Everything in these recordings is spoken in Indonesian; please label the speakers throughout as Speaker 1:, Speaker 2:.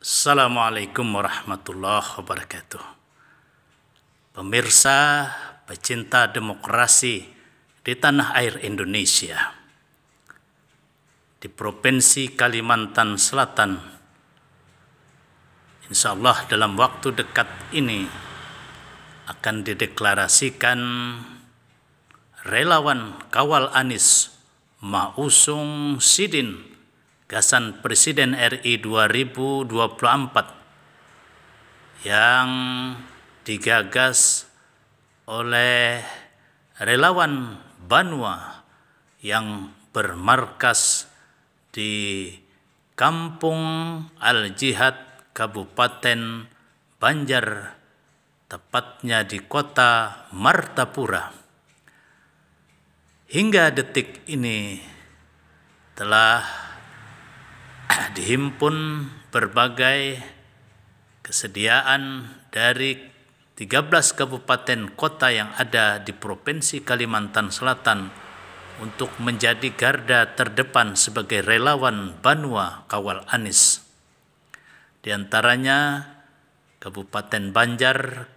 Speaker 1: Assalamualaikum warahmatullahi wabarakatuh. Pemirsa, pecinta demokrasi di tanah air Indonesia, di Provinsi Kalimantan Selatan, insya Allah dalam waktu dekat ini akan dideklarasikan relawan kawal Anies mengusung Sidin Gasan Presiden RI 2024 yang digagas oleh relawan Banua yang bermarkas di Kampung Al-Jihad, Kabupaten Banjar, tepatnya di kota Martapura. Hingga detik ini telah dihimpun berbagai kesediaan dari 13 kabupaten kota yang ada di Provinsi Kalimantan Selatan untuk menjadi garda terdepan sebagai relawan Banua kawal Anies. Di antaranya Kabupaten Banjar,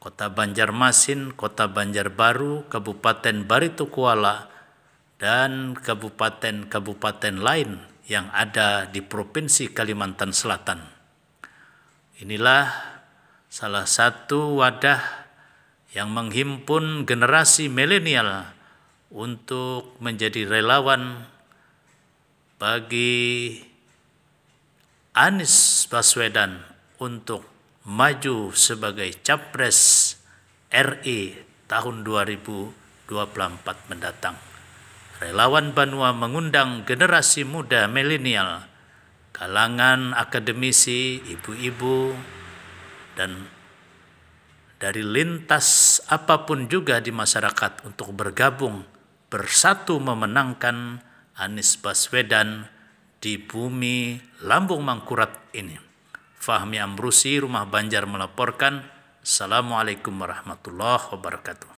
Speaker 1: Kota Banjarmasin, Kota Banjarbaru, Kabupaten Baritokuala, dan kabupaten-kabupaten lain yang ada di Provinsi Kalimantan Selatan. Inilah salah satu wadah yang menghimpun generasi milenial untuk menjadi relawan bagi Anies Baswedan untuk maju sebagai Capres RI tahun 2024 mendatang. Relawan Banua mengundang generasi muda milenial, kalangan akademisi, ibu-ibu, dan dari lintas apapun juga di masyarakat untuk bergabung bersatu memenangkan Anies Baswedan di bumi Lambung Mangkurat ini. Fahmi Amrusi, Rumah Banjar melaporkan. Assalamualaikum warahmatullahi wabarakatuh.